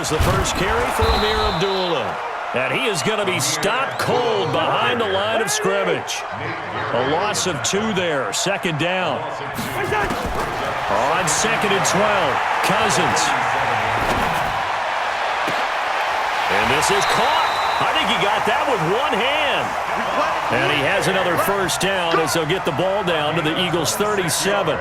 has the first carry for Amir Abdullah. And he is going to be stopped cold behind the line of scrimmage. A loss of 2 there. Second down. On 2nd and 12. Cousins. And this is caught. I think he got that with one hand. And he has another first down as they'll get the ball down to the Eagles' 37.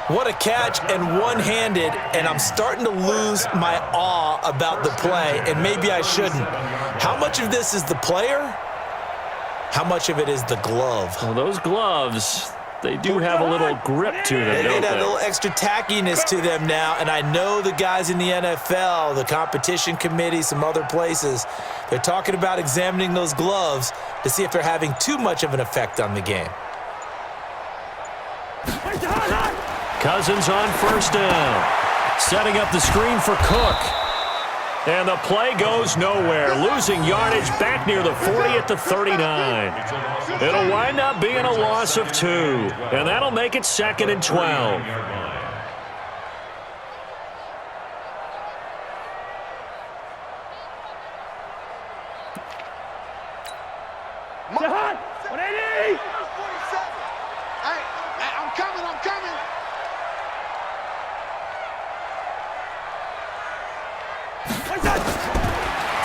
What a catch, and one-handed, and I'm starting to lose my awe about the play, and maybe I shouldn't. How much of this is the player? How much of it is the glove? Well, those gloves, they do have a little grip to them, They don't got they? a little extra tackiness to them now, and I know the guys in the NFL, the competition committee, some other places, they're talking about examining those gloves to see if they're having too much of an effect on the game. Cousins on first down. Setting up the screen for Cook. And the play goes nowhere. Losing yardage back near the 40 at the 39. It'll wind up being a loss of 2. And that'll make it 2nd and 12.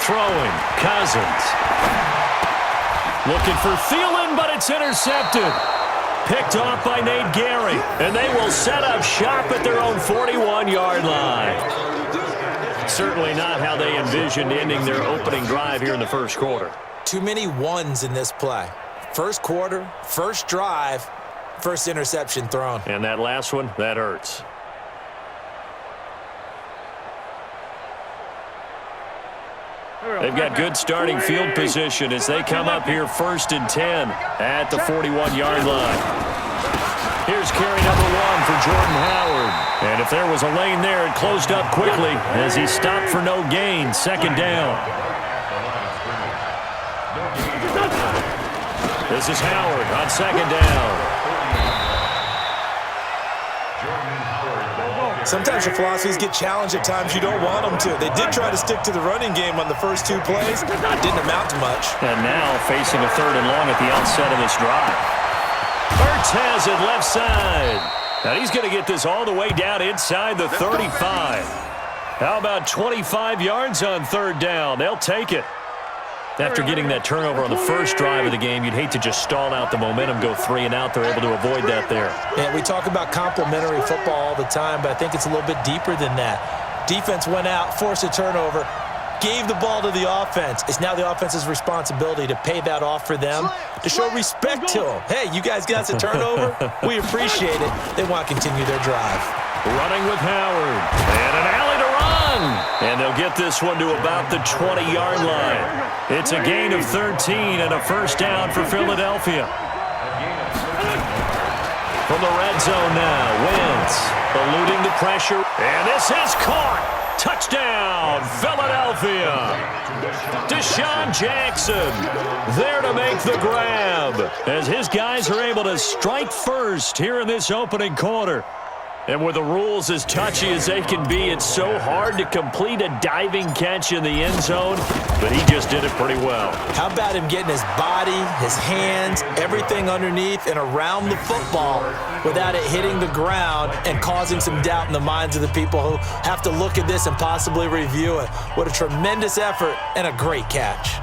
Throwing, Cousins. Looking for Thielen, but it's intercepted. Picked off by Nate Gehring. And they will set up shop at their own 41-yard line. Certainly not how they envisioned ending their opening drive here in the first quarter. Too many ones in this play. First quarter, first drive, first interception thrown. And that last one, that hurts. They've got good starting field position as they come up here 1st and 10 at the 41-yard line. Here's carry number 1 for Jordan Howard. And if there was a lane there, it closed up quickly as he stopped for no gain. 2nd down. This is Howard on 2nd down. Sometimes your philosophies get challenged at times you don't want them to. They did try to stick to the running game on the first 2 plays. It didn't amount to much. And now facing a 3rd and long at the outset of this drive. Ertz has it left side. And he's going to get this all the way down inside the 35. How about 25 yards on 3rd down? They'll take it. After getting that turnover on the first drive of the game, you'd hate to just stall out the momentum, go 3 and out. They're able to avoid that there. Yeah, we talk about complementary football all the time, but I think it's a little bit deeper than that. Defense went out, forced a turnover, gave the ball to the offense. It's now the offense's responsibility to pay that off for them, to show respect to them. Hey, you guys got us a turnover? We appreciate it. They want to continue their drive. Running with Howard. And an alley to run. And they'll get this one to about the 20-yard line. It's a gain of 13 and a first down for Philadelphia. From the red zone now, Wentz eluding the pressure. And this is caught. Touchdown, Philadelphia. Deshaun Jackson there to make the grab as his guys are able to strike first here in this opening quarter. And with the rules as touchy as they can be, it's so hard to complete a diving catch in the end zone, but he just did it pretty well. How about him getting his body, his hands, everything underneath and around the football without it hitting the ground and causing some doubt in the minds of the people who have to look at this and possibly review it. What a tremendous effort and a great catch.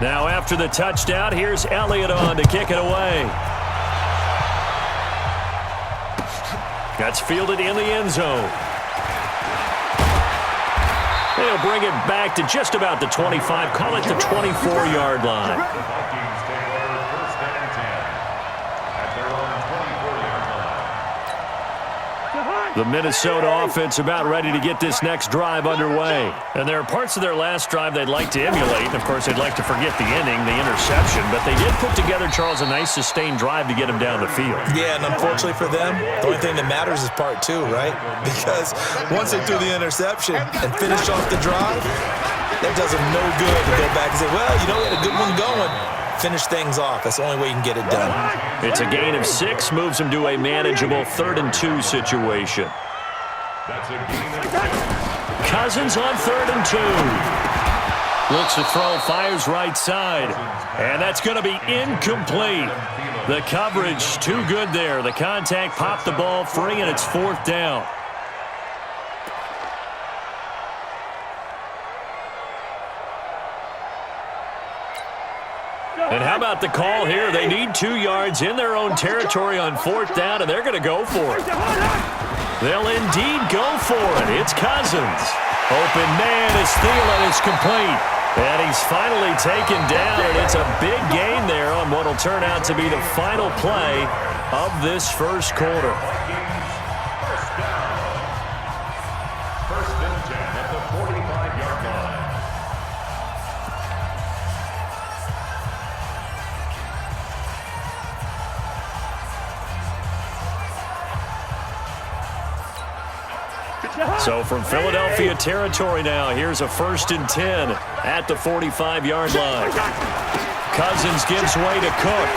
Now after the touchdown, here's Elliott on to kick it away. That's fielded in the end zone. They'll bring it back to just about the 25, call it the 24-yard line. The Minnesota offense about ready to get this next drive underway. And there are parts of their last drive they'd like to emulate. Of course, they'd like to forget the inning, the interception. But they did put together, Charles, a nice sustained drive to get them down the field. Yeah, and unfortunately for them, the only thing that matters is part two, right? Because once they threw the interception and finished off the drive, that does them no good to go back and say, well, you know, we had a good one going. Finish things off. That's the only way you can get it done. It's a gain of 6, moves them to a manageable 3rd and 2 situation. Cousins on 3rd and 2. Looks to throw, fires right side. And that's going to be incomplete. The coverage too good there. The contact popped the ball free, and it's 4th down. And how about the call here? They need 2 yards in their own territory on 4th down, and they're going to go for it. They'll indeed go for it. It's Cousins. Open man is Thielen. It's complete. And he's finally taken down, and it's a big gain there on what will turn out to be the final play of this first quarter. So from Philadelphia territory now, here's a 1st and 10 at the 45-yard line. Cousins gives way to Cook.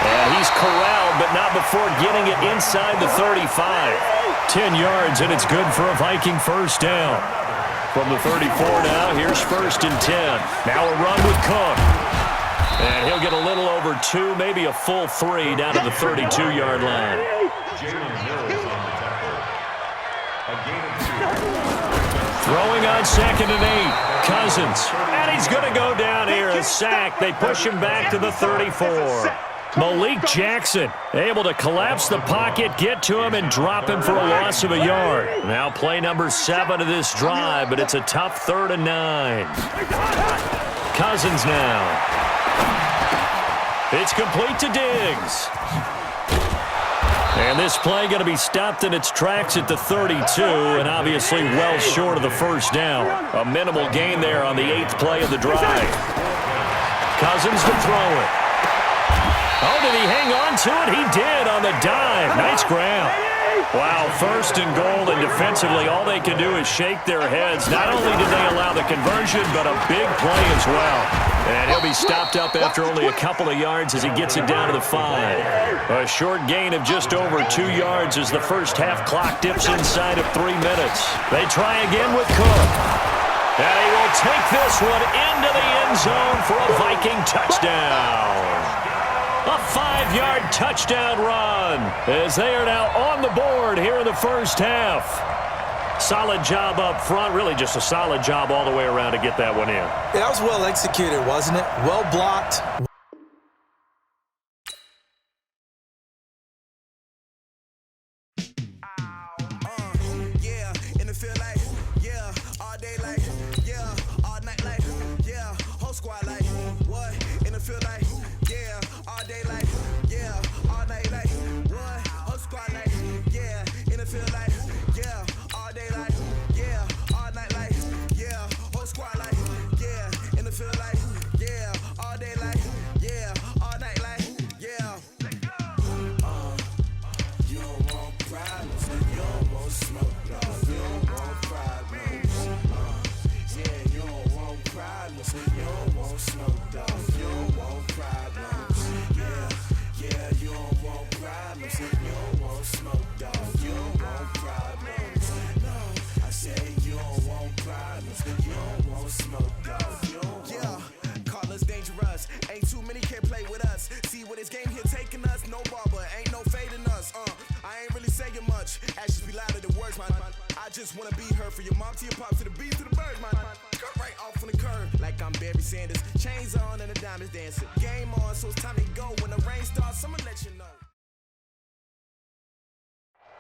And he's corralled, but not before getting it inside the 35. 10 yards, and it's good for a Viking first down. From the 34 now, here's 1st and 10. Now a run with Cook. And he'll get a little over 2, maybe a full 3 down to the 32-yard line. Throwing on 2nd and 8. Cousins. And he's going to go down here. A sack. They push him back to the 34. Malik Jackson able to collapse the pocket, get to him, and drop him for a loss of a yard. Now play number 7 of this drive, but it's a tough 3rd and 9. Cousins now. It's complete to Diggs. And this play going to be stopped in its tracks at the 32, and obviously well short of the first down. A minimal gain there on the 8th play of the drive. Cousins to throw it. Oh, did he hang on to it? He did on the dive. Nice grab. Wow, 1st and goal, and defensively all they can do is shake their heads. Not only did they allow the conversion, but a big play as well. And he'll be stopped up after only a couple of yards as he gets it down to the 5. A short gain of just over 2 yards as the first half clock dips inside of 3 minutes. They try again with Cook. And he will take this one into the end zone for a Viking touchdown. A 5-yard touchdown run as they are now on the board here in the first half. Solid job up front, really just a solid job all the way around to get that one in. Yeah, that was well executed, wasn't it? Well blocked.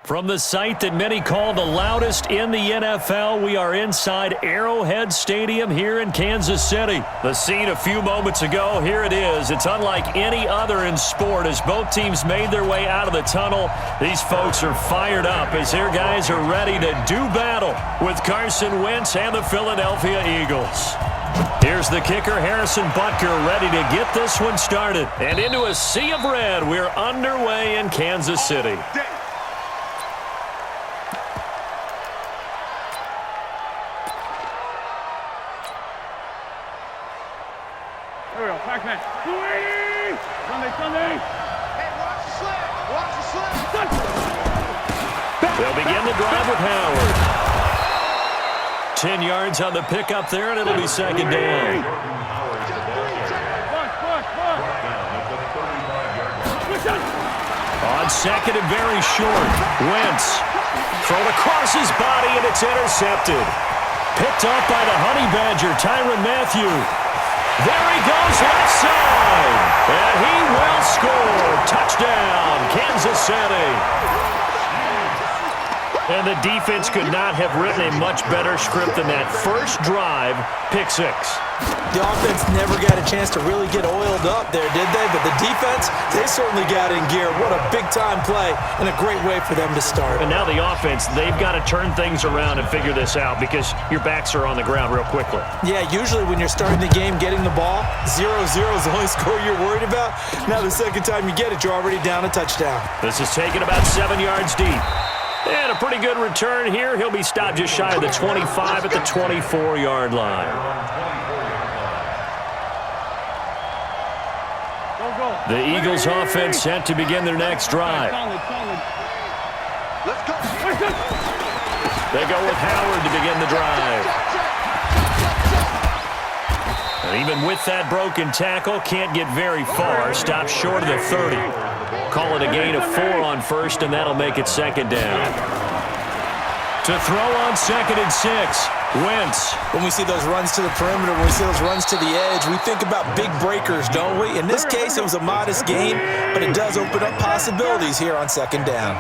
From the site that many call the loudest in the NFL, we are inside Arrowhead Stadium here in Kansas City. The scene a few moments ago, here it is. It's unlike any other in sport as both teams made their way out of the tunnel. These folks are fired up as their guys are ready to do battle with Carson Wentz and the Philadelphia Eagles. Here's the kicker, Harrison Butker, ready to get this one started. And into a sea of red, we're underway in Kansas City. Here we go, Pac-Man. Sunday. Hey, watch the slip. They'll begin the drive with Howard. 10 yards on the pickup there, and it'll be second down. On second and very short, Wentz. Thrown across his body, and it's intercepted. Picked off by the Honey Badger, Tyrann Mathieu. There he goes, left side. And he will score. Touchdown, Kansas City. And the defense could not have written a much better script than that. First drive, pick six. The offense never got a chance to really get oiled up there, did they? But the defense, they certainly got in gear. What a big-time play and a great way for them to start. And now the offense, they've got to turn things around and figure this out because your backs are on the ground real quickly. Yeah, usually when you're starting the game getting the ball, 0-0 is the only score you're worried about. Now the second time you get it, you're already down a touchdown. This is taken about 7 yards deep. And a pretty good return here. He'll be stopped just shy of the 25 at the 24-yard line. The Eagles offense set to begin their next drive. Let's go. They go with Howard to begin the drive. And even with that broken tackle, can't get very far. Stops short of the 30. Call it a gain of 4 on first, and that'll make it second down. To throw on second and 6, Wentz. When we see those runs to the perimeter, when we see those runs to the edge, we think about big breakers, don't we? In this case, it was a modest gain, but it does open up possibilities here on second down.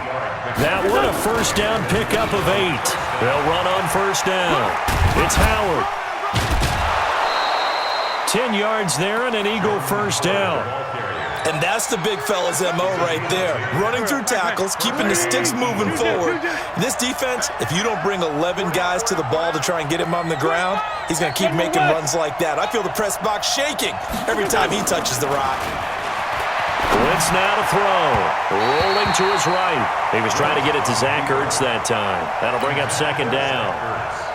That one a first down pickup of 8. They'll run on first down. It's Howard. 10 yards there and an Eagle first down. And that's the big fella's MO right there. Running through tackles, keeping the sticks moving forward. This defense, if you don't bring 11 guys to the ball to try and get him on the ground, he's going to keep making runs like that. I feel the press box shaking every time he touches the rock. Wentz now to throw. Rolling to his right. He was trying to get it to Zach Ertz that time. That'll bring up second down.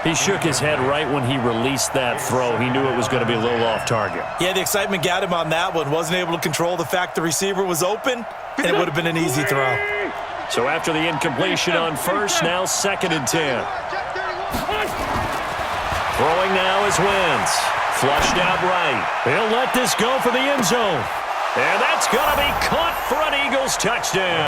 He shook his head right when he released that throw. He knew it was going to be a little off target. Yeah, the excitement got him on that one. Wasn't able to control the fact the receiver was open, and it would have been an easy throw. So after the incompletion on first, now second and 10. Throwing now is Wentz. Flushed out right. He'll let this go for the end zone. And that's going to be caught for an Eagles touchdown.